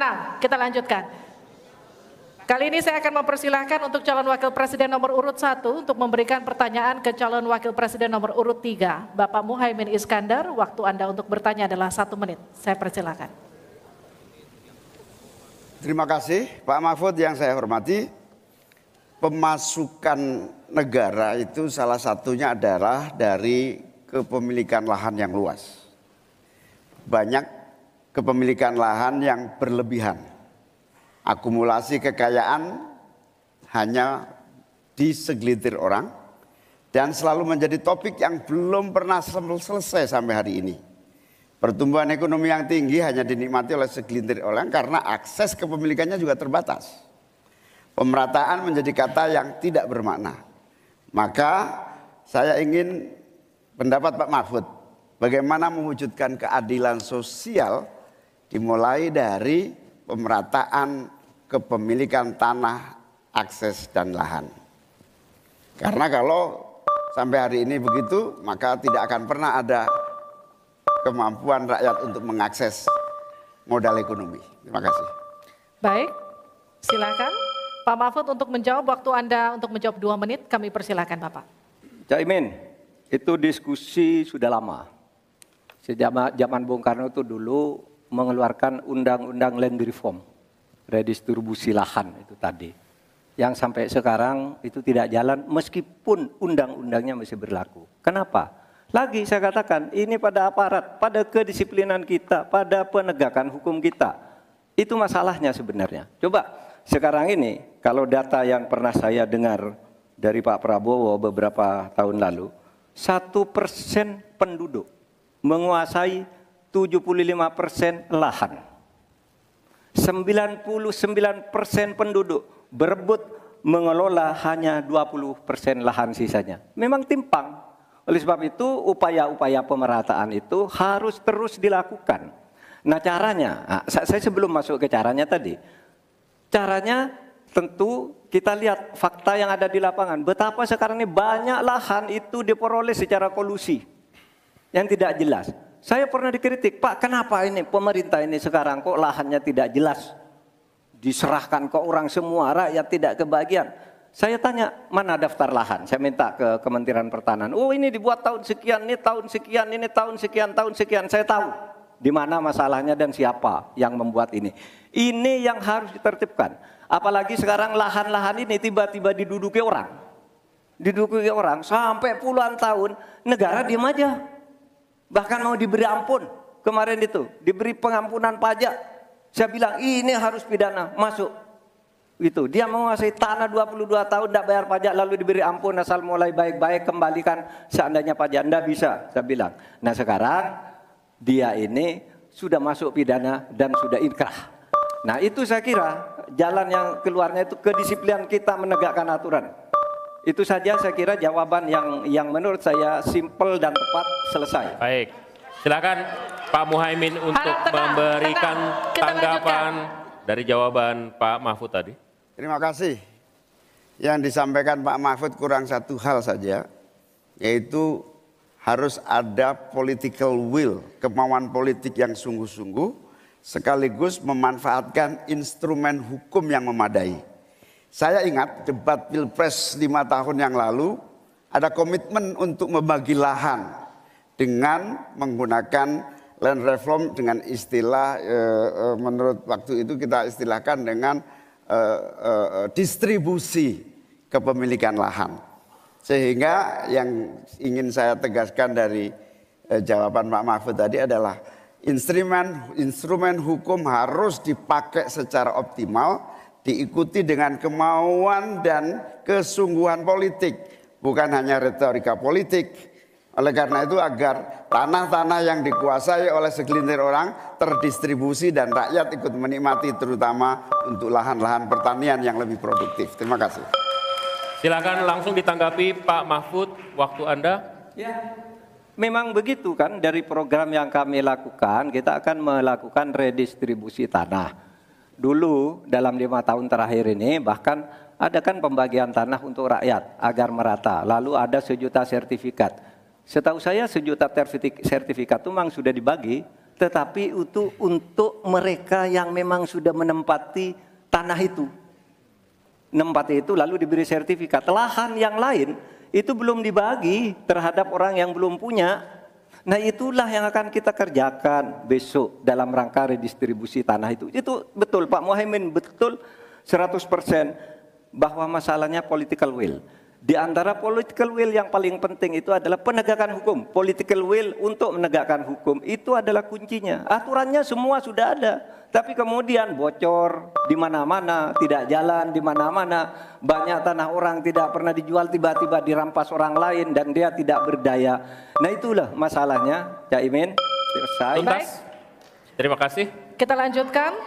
Tenang, kita lanjutkan. Kali ini saya akan mempersilahkan untuk calon wakil presiden nomor urut 1 untuk memberikan pertanyaan ke calon wakil presiden nomor urut 3, Bapak Muhaimin Iskandar. Waktu Anda untuk bertanya adalah 1 menit. Saya persilahkan. Terima kasih Pak Mahfud yang saya hormati. Pemasukan negara itu salah satunya adalah dari kepemilikan lahan yang luas. Banyak kepemilikan lahan yang berlebihan. Akumulasi kekayaan hanya di segelintir orang dan selalu menjadi topik yang belum pernah selesai sampai hari ini. Pertumbuhan ekonomi yang tinggi hanya dinikmati oleh segelintir orang karena akses kepemilikannya juga terbatas. Pemerataan menjadi kata yang tidak bermakna. Maka saya ingin pendapat Pak Mahfud, bagaimana mewujudkan keadilan sosial dimulai dari pemerataan kepemilikan tanah, akses dan lahan. Karena kalau sampai hari ini begitu, maka tidak akan pernah ada kemampuan rakyat untuk mengakses modal ekonomi. Terima kasih. Baik, silakan Pak Mahfud untuk menjawab. Waktu Anda untuk menjawab 2 menit, kami persilakan Bapak. Caimin, itu diskusi sudah lama. Sejak zaman Bung Karno itu dulu mengeluarkan undang-undang land reform, redistribusi lahan itu tadi. Yang sampai sekarang itu tidak jalan meskipun undang-undangnya masih berlaku. Kenapa? Lagi saya katakan, ini pada aparat, pada kedisiplinan kita, pada penegakan hukum kita. Itu masalahnya sebenarnya. Coba sekarang ini, kalau data yang pernah saya dengar dari Pak Prabowo beberapa tahun lalu, 1% penduduk menguasai 75% lahan. 99% penduduk berebut mengelola hanya 20% lahan sisanya. Memang timpang. Oleh sebab itu upaya-upaya pemerataan itu harus terus dilakukan. Nah caranya, saya sebelum masuk ke caranya tadi. Caranya tentu kita lihat fakta yang ada di lapangan. Betapa sekarang ini banyak lahan itu diperoleh secara kolusi yang tidak jelas. Saya pernah dikritik, Pak kenapa ini pemerintah ini sekarang kok lahannya tidak jelas. Diserahkan ke orang semua, rakyat tidak kebagian. Saya tanya, mana daftar lahan? Saya minta ke Kementerian Pertanian. Oh ini dibuat tahun sekian, ini tahun sekian, ini tahun sekian, tahun sekian. Saya tahu di mana masalahnya dan siapa yang membuat ini. Ini yang harus ditertibkan. Apalagi sekarang lahan-lahan ini tiba-tiba diduduki orang. Diduduki orang sampai puluhan tahun, negara diam aja. Bahkan mau diberi ampun, kemarin itu diberi pengampunan pajak. Saya bilang ini harus pidana, masuk. Itu dia menguasai tanah 22 tahun tidak bayar pajak lalu diberi ampun asal mulai baik-baik kembalikan seandainya pajak. Tidak bisa, saya bilang. Nah sekarang dia ini sudah masuk pidana dan sudah inkrah. Nah itu saya kira jalan yang keluarnya itu kedisiplinan kita menegakkan aturan. Itu saja saya kira jawaban yang menurut saya simpel dan tepat. Selesai. Baik, silakan Pak Muhaimin untuk memberikan tanggapan dari jawaban Pak Mahfud tadi. Terima kasih. Yang disampaikan Pak Mahfud kurang satu hal saja, yaitu harus ada political will, kemauan politik yang sungguh-sungguh, sekaligus memanfaatkan instrumen hukum yang memadai. Saya ingat debat Pilpres 5 tahun yang lalu, ada komitmen untuk membagi lahan dengan menggunakan land reform dengan istilah, menurut waktu itu kita istilahkan dengan distribusi kepemilikan lahan. Sehingga yang ingin saya tegaskan dari jawaban Pak Mahfud tadi adalah instrumen hukum harus dipakai secara optimal, diikuti dengan kemauan dan kesungguhan politik, bukan hanya retorika politik. Oleh karena itu agar tanah-tanah yang dikuasai oleh segelintir orang terdistribusi dan rakyat ikut menikmati, terutama untuk lahan-lahan pertanian yang lebih produktif. Terima kasih. Silakan langsung ditanggapi Pak Mahfud, waktu Anda. Ya, memang begitu kan, dari program yang kami lakukan, kita akan melakukan redistribusi tanah. Dulu dalam 5 tahun terakhir ini bahkan ada kan pembagian tanah untuk rakyat agar merata. Lalu ada 1 juta sertifikat. Setahu saya 1 juta sertifikat itu memang sudah dibagi tetapi itu untuk mereka yang memang sudah menempati tanah itu. Menempati itu lalu diberi sertifikat. Lahan yang lain itu belum dibagi terhadap orang yang belum punya. Nah itulah yang akan kita kerjakan besok dalam rangka redistribusi tanah itu. Itu betul Pak Muhaimin, betul 100% bahwa masalahnya political will. Di antara political will yang paling penting itu adalah penegakan hukum. Political will untuk menegakkan hukum itu adalah kuncinya. Aturannya semua sudah ada, tapi kemudian bocor di mana-mana, tidak jalan di mana-mana. Banyak tanah orang tidak pernah dijual, tiba-tiba dirampas orang lain dan dia tidak berdaya. Nah itulah masalahnya, Cak Imin. Selesai. Tuntas. Terima kasih. Kita lanjutkan.